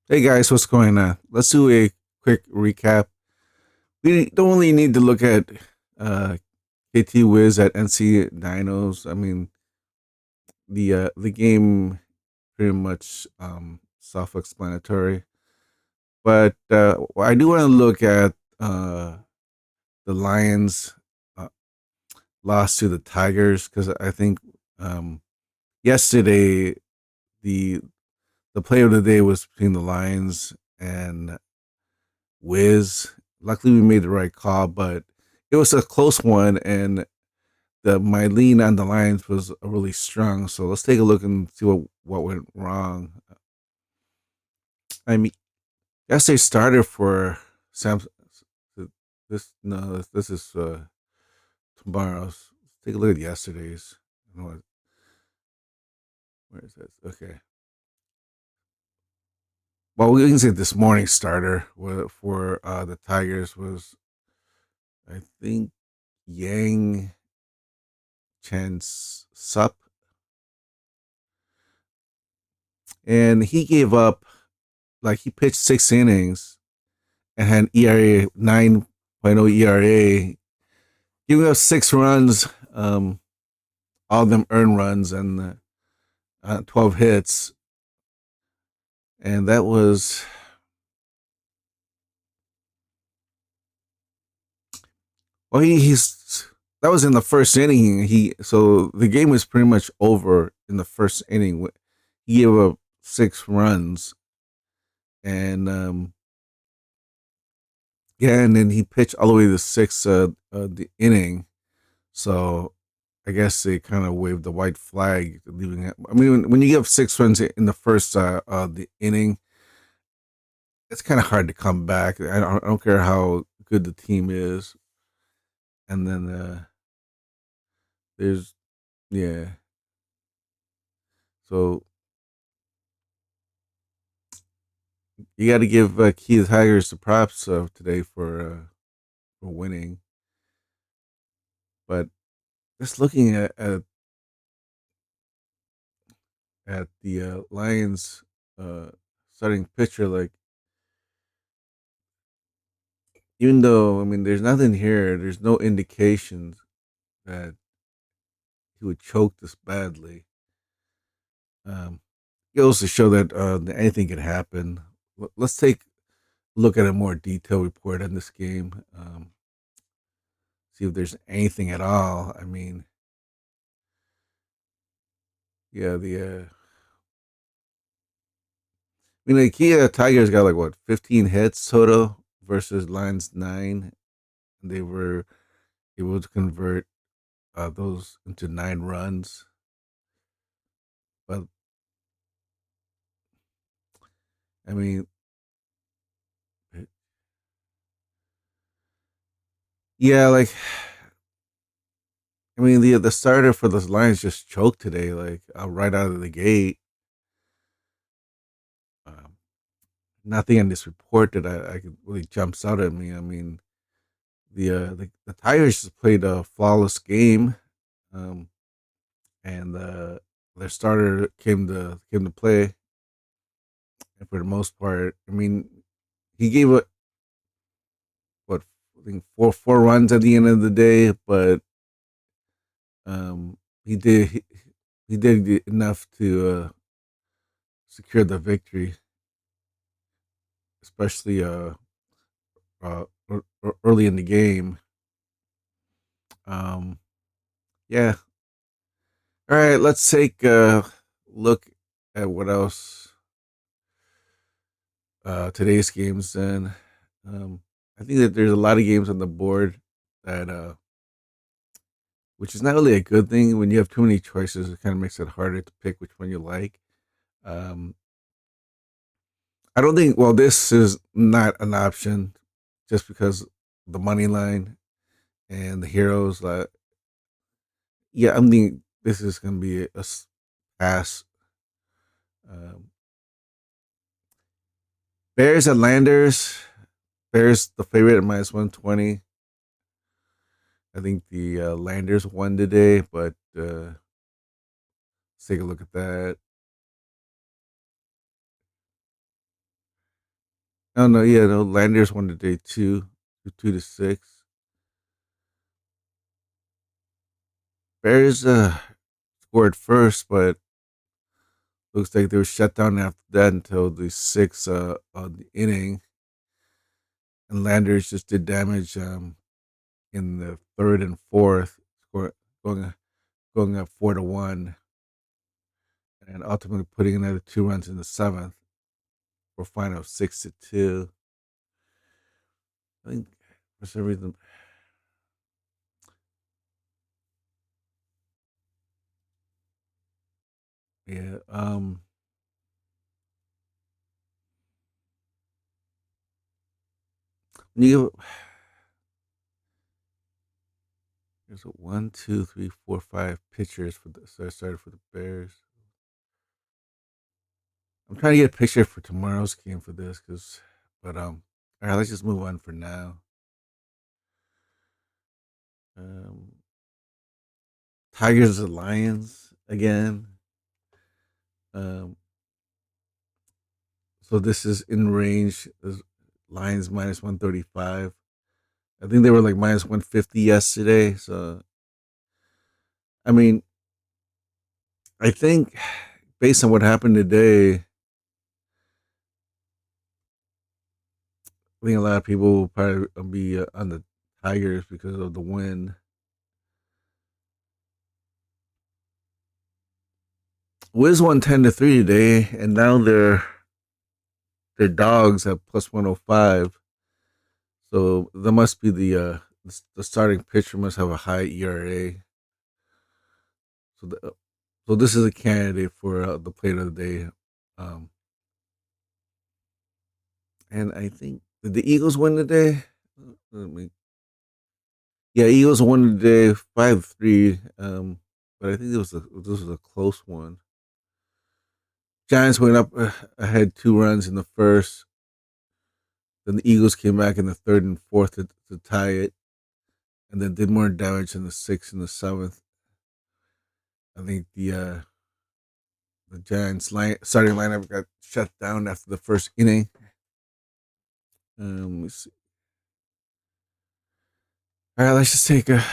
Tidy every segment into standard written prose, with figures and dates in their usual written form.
Hey guys, what's going on? Let's do a quick recap. We don't really need to look at uh, KT Whiz at NC Dinos. I mean, the game pretty much self-explanatory. But I do want to look at the Lions' uh, loss to the Tigers because I think yesterday the the play of the day was between the Lions and Whiz. Luckily, we made the right call, but it was a close one, and the my lean on the Lions was really strong. So let's take a look and see what went wrong. I mean, yesterday started for Sam. This no, this is tomorrow's. Let's take a look at yesterday's. Where is this? Okay. Well, we can say this morning starter for the Tigers was, I think, Yang Chen Sup, and he gave up, like, he pitched 6 innings and had ERA 9.0 ERA, giving up 6 runs, all of them earned runs, and 12 hits, and that was, well, he's that was in the first inning. So the game was pretty much over in the first inning. He gave up 6 runs, and yeah, and then he pitched all the way to the inning. So I guess they kind of waved the white flag, leaving it. I mean, when you give 6 runs in the first the inning, it's kind of hard to come back. I don't care how good the team is. And then there's, yeah. So you got to give Keith Tigers the props today for winning. But just looking at the Lions uh, starting pitcher, like, even though, I mean, there's nothing here, there's no indications that he would choke this badly. Um, it goes to show that anything could happen. Let's take a look at a more detailed report on this game. See if there's anything at all. I mean, yeah, the Kia Tigers got like what, 15 hits total versus Lions 9. And they were able to convert those into 9 runs. But I mean, yeah, like, I mean, the starter for the Lions just choked today, like, right out of the gate. Um, Nothing in this report that I could really jumps out at me. I mean, the Tigers just played a flawless game, um, and their starter came to play, and for the most part, I mean, he gave it, what, I think four runs at the end of the day, but um, he did he did enough to secure the victory, especially early in the game. Um, yeah. All right, let's take a look at what else today's games. Then, I think that there's a lot of games on the board that, which is not really a good thing. When you have too many choices, it kind of makes it harder to pick which one you like. Um, I don't think. Well, this is not an option, just because the money line and the heroes. Yeah, I mean, this is gonna be pass. Um, Bears and Landers. Bears the favorite at -120. I think the Landers won today, but let's take a look at that. Oh no, yeah, no. Landers won today 2-6. Bears scored first, but looks like they were shut down after that until the sixth of the inning, and Landers just did damage in the third and fourth, score, going going up 4-1, and ultimately putting another 2 runs in the seventh for a final of 6-2. I think for some reason, yeah. You There's a one, two, three, four, five pitchers for the so I started for the Bears. I'm trying to get a picture for tomorrow's game for this, but all right, let's just move on for now. Um, Tigers and Lions again. Um, so this is in range. Lions minus 135. I think they were like minus 150 yesterday. So I mean, I think based on what happened today, I think a lot of people will probably be on the Tigers because of the win. Wiz won 10-3 today, and now they're dogs at plus 105. So that must be the starting pitcher must have a high ERA. So so this is a candidate for the plate of the day. Um, and I think did the Eagles win today? Let me, yeah, Eagles won today 5-3. But I think this was a close one. Giants went up ahead 2 runs in the first. Then the Eagles came back in the third and fourth to tie it, and then did more damage in the sixth and the seventh. I think the Giants starting lineup got shut down after the first inning. Let's see. All right, let's just take a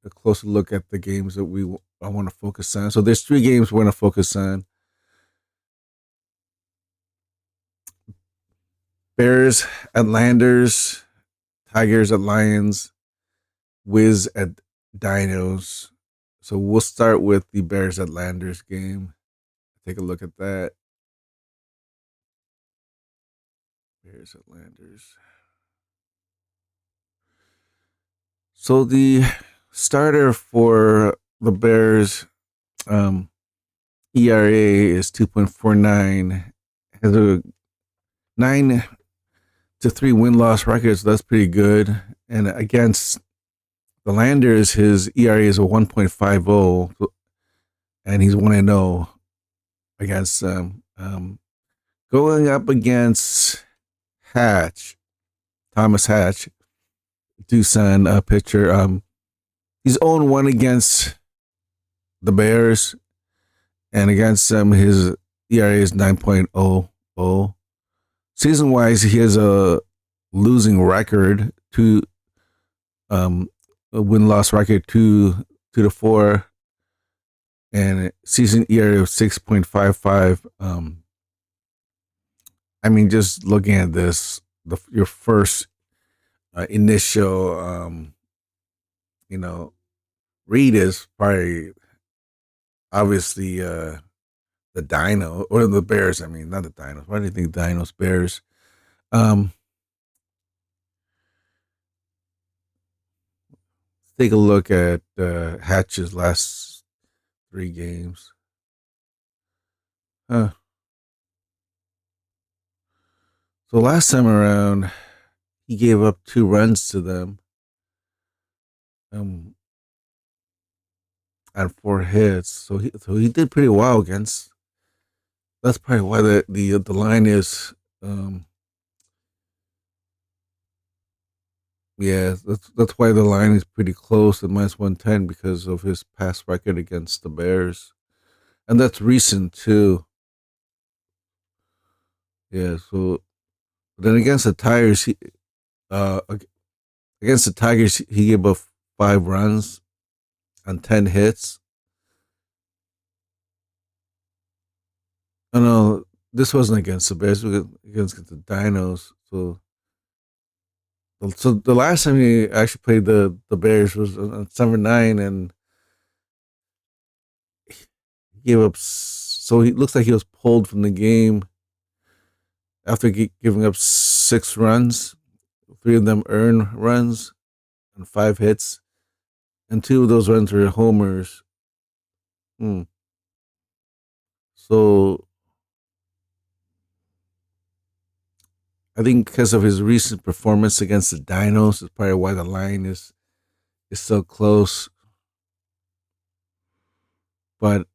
closer look at the games that I want to focus on. So there's 3 games we want to focus on. Bears at Landers, Tigers at Lions, Whiz at Dinos. So we'll start with the Bears at Landers game. Take a look at that. Bears at Landers. So the starter for the Bears ERA is 2.49. Has a 9-3 win-loss record, so that's pretty good. And against the Landers, his ERA is a 1.50, and he's 1-0 against them. Going up against Thomas Hatch, Doosan pitcher. He's 0-1 against the Bears, and against them, his ERA is 9.00. Season wise, he has a losing record, a win loss record 2-4, and a season ERA of 6.55. I mean, just looking at this, your first initial, you know, read is probably obviously the Dino or the Bears. I mean, not the Dinos. Why do you think Dinos Bears? Um, take a look at Hatch's last 3 games. Huh. So last time around, he gave up 2 runs to them. Um, on 4 hits. So he did pretty well against. That's probably why the line is. Um, yeah, that's why the line is pretty close at minus 110 because of his past record against the Bears, and that's recent too. Yeah, so But then against the Tigers, uh, against the Tigers, he gave up 5 runs on 10 hits. Oh no, this wasn't against the Bears. It was against the Dinos. So the last time he actually played the Bears was on Summer 9, and he gave up. So he looks like he was pulled from the game after giving up 6 runs. 3 of them earned runs and 5 hits, and 2 of those runs were homers. Hmm. So I think because of his recent performance against the Dinos is probably why the line is so close. But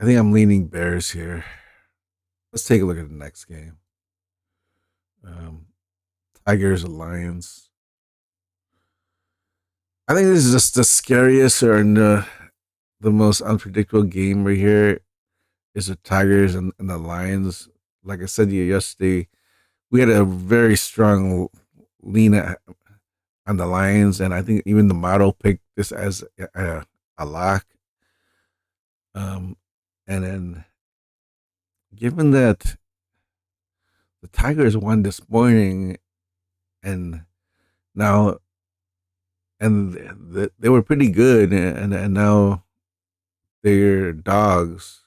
I think I'm leaning Bears here. Let's take a look at the next game. Um, Tigers and Lions. I think this is just the scariest or the most unpredictable game right here is the Tigers and the Lions. Like I said to you yesterday, we had a very strong lean on the Lions, and I think even the model picked this as a lock. Um, and then, given that the Tigers won this morning, and now and they were pretty good, and now they're dogs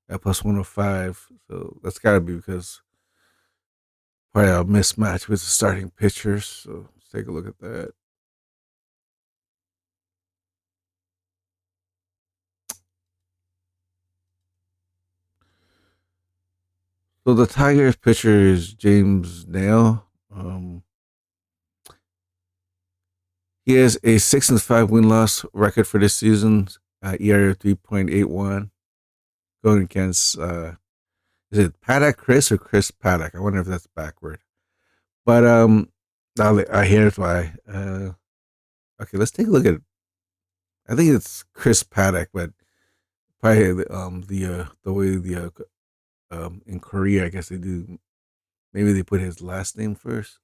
at plus 105. So that's got to be because probably a mismatch with the starting pitchers. So let's take a look at that. So the Tigers pitcher is James Nail. He has a 6-5 win loss record for this season, ERA of 3.81. Going against is it Paddock Chris or Chris Paddock? I wonder if that's backward. But now here's why. Okay, let's take a look at. I think it's Chris Paddock, but probably the way in Korea, I guess they do. Maybe they put his last name first.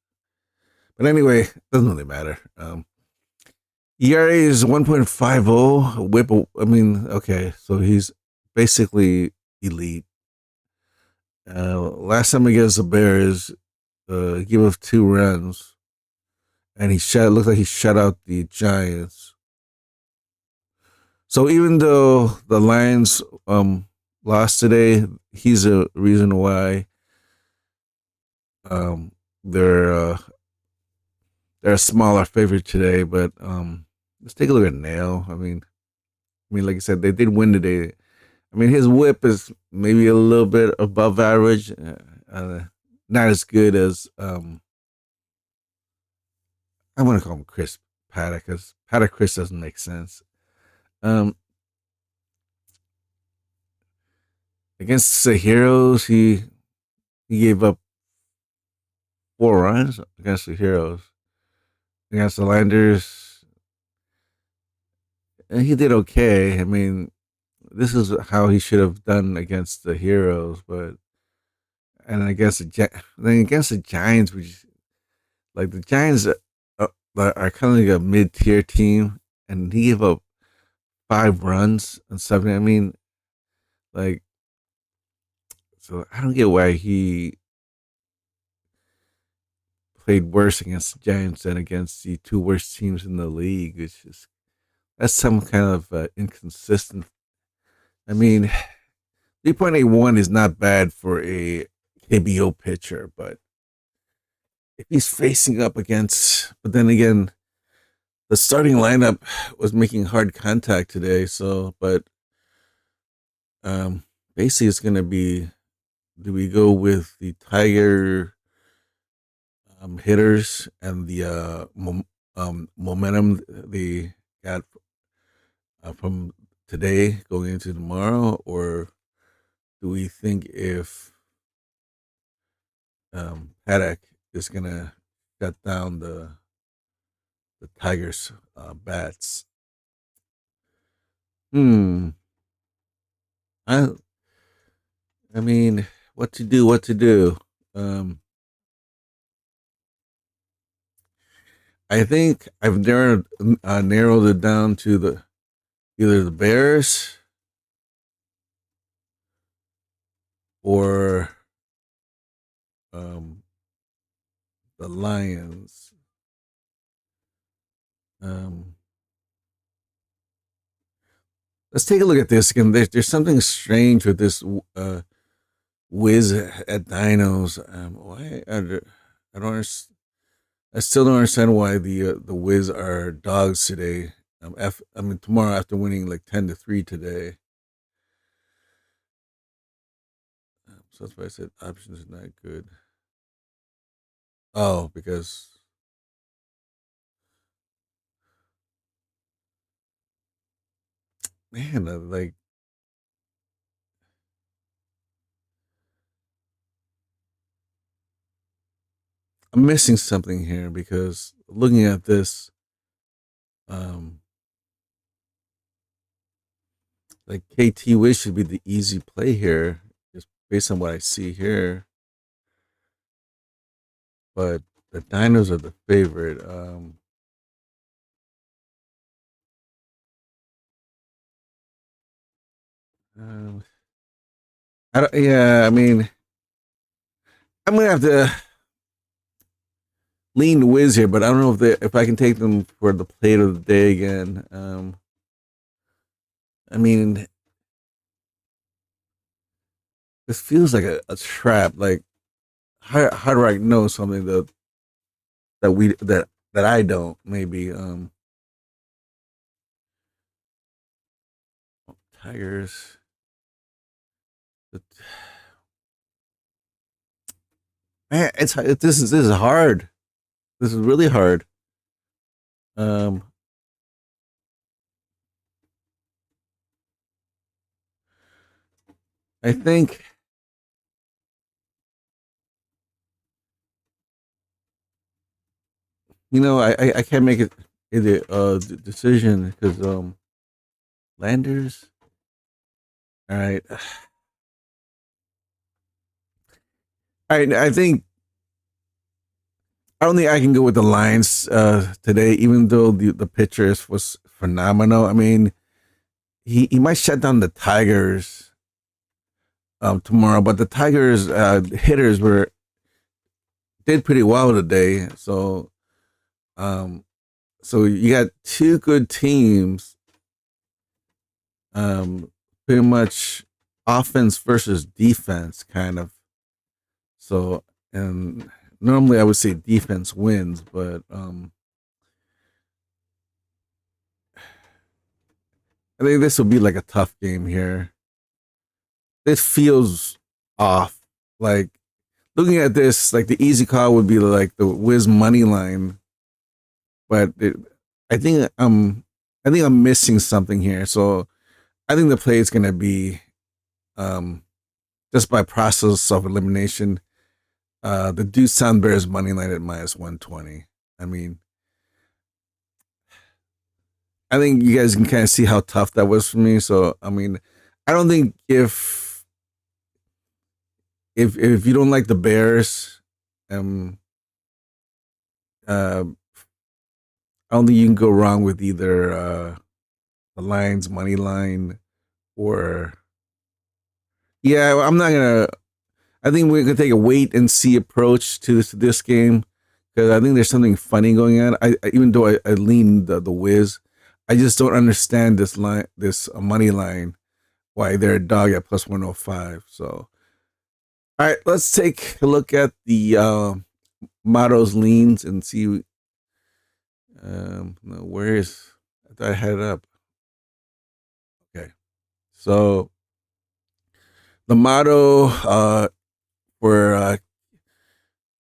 But anyway, doesn't really matter. ERA is 1.50. Whip. I mean, okay, so he's basically elite. Last time against the Bears, give up 2 runs, and he shut. Looks like he shut out the Giants. So even though the Lions lost today, he's a reason why um, they're they're a smaller favorite today. But let's take a look at Nail. I mean, like I said, they did win today. I mean, his whip is maybe a little bit above average, not as good as I want to call him Chris Paddock because Paddock Chris doesn't make sense. Um, Against the Heroes, he gave up 4 runs against the Heroes. Against the Landers, and he did okay. I mean, this is how he should have done against the Heroes, but and against then against the Giants, which like the Giants are kind of like a mid tier team, and he gave up 5 runs and 7. I mean, like, so I don't get why he played worse against the Giants than against the two worst teams in the league. It's just that's some kind of inconsistent. I mean, 3.81 is not bad for a KBO pitcher, but if he's facing up against, but then again, the starting lineup was making hard contact today. So, but basically, it's going to be do we go with the Tiger hitters and the momentum they got from today going into tomorrow, or do we think if Paddock is going to shut down the Tigers' bats? Hmm. I I mean, what to do? What to do? Um, I think I've narrowed it down to the either the Bears or um, the Lions. Um, let's take a look at this again. There's something strange with this Whiz at Dinos. Why? I don't. I still don't understand why the Whiz are dogs today. I mean tomorrow after winning like 10-3 today. So that's why I said options is not good. Oh, because man, like I'm missing something here because looking at this, um, like KT Wish should be the easy play here, just based on what I see here. But the Dinos are the favorite. Um I don't, yeah, I mean, I'm gonna have to lean Wiz here, but I don't know if I can take them for the play of the day again. I mean, this feels like a trap. Like, how do I know something that I don't? Maybe Tigers. But, man, this is hard. This is really hard. Um, I think I can't make it a decision because Landers. All right, all right. I don't think I can go with the Lions today, even though the pitcher was phenomenal. I mean, he might shut down the Tigers tomorrow, but the Tigers hitters were did pretty well today. Um, so you got two good teams, um, pretty much offense versus defense, kind of. So, and normally I would say defense wins, but I think this will be like a tough game here. It feels off. Like looking at this, like the easy call would be like the Wiz money line, but I think I'm missing something here. So I think the play is going to be um, just by process of elimination. The Doosan Bears money line at -120. I mean, I think you guys can kind of see how tough that was for me. So I mean, I don't think if you don't like the Bears, um, uh, I don't think you can go wrong with either the Lions money line or yeah. I'm not gonna. I think we're gonna take a wait and see approach to this game because I think there's something funny going on. Even though I lean the Wiz, I just don't understand this money line. Why they're a dog at +105. So all right, let's take a look at the Motto's leans and see. No, where is I thought I had it up. Okay, so the motto for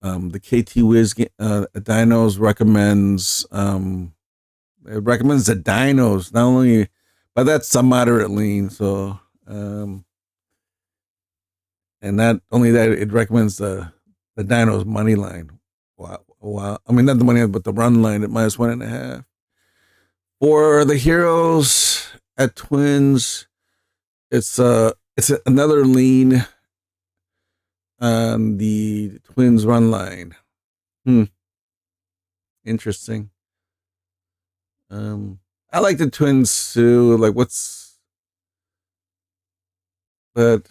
the KT Wiz Dinos recommends it recommends the Dinos not only, but that's a moderate lean. So and not only that, it recommends the Dinos money line. Wow, wow. I mean, not the money line, but the run line at -1.5. For the Heroes at Twins, it's another lean. on the Twins run line. Hmm, interesting. Um, I like the Twins too. Like, but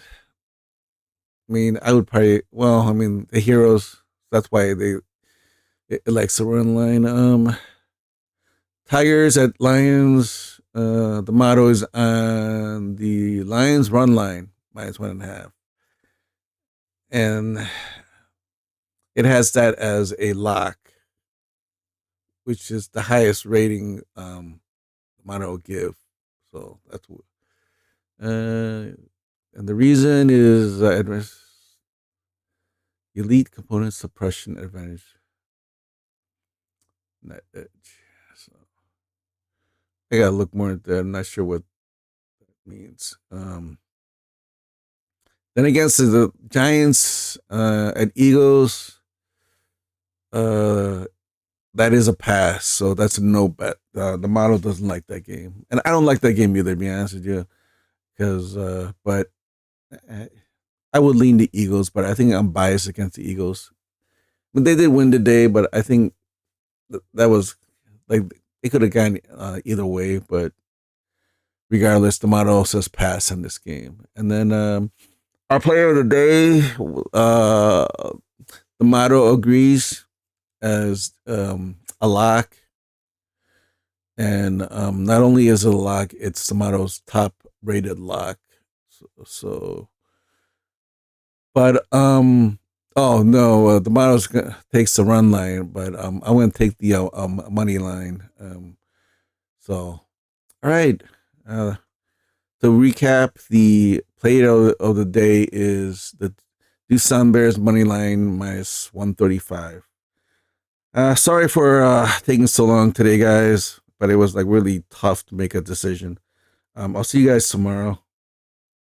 I mean, I would probably. Well, I mean, the Heroes. That's why it likes the run line. Tigers at Lions. The motto is on the Lions run line -1.5, and it has that as a lock, which is the highest rating motto will give. So that's what. And the reason is elite component suppression advantage. Net edge. So I gotta look more into that. I'm not sure what that means. Then against the Giants at Eagles, uh, that is a pass. So that's a no bet. The model doesn't like that game, and I don't like that game either. To be honest with you, because but I would lean the Eagles, but I think I'm biased against the Eagles. But they did win today, but I think that was like it could have gone either way. But regardless, the model says pass in this game. And then our player of the day, the model agrees as a lock. And not only is it a lock, it's the model's top rated lock. So but oh no, the model takes the run line, but I'm going to take the money line. So all right. To recap, the play of the day is the Doosan Bears money line -135. Sorry for taking so long today, guys, but it was like really tough to make a decision. I'll see you guys tomorrow.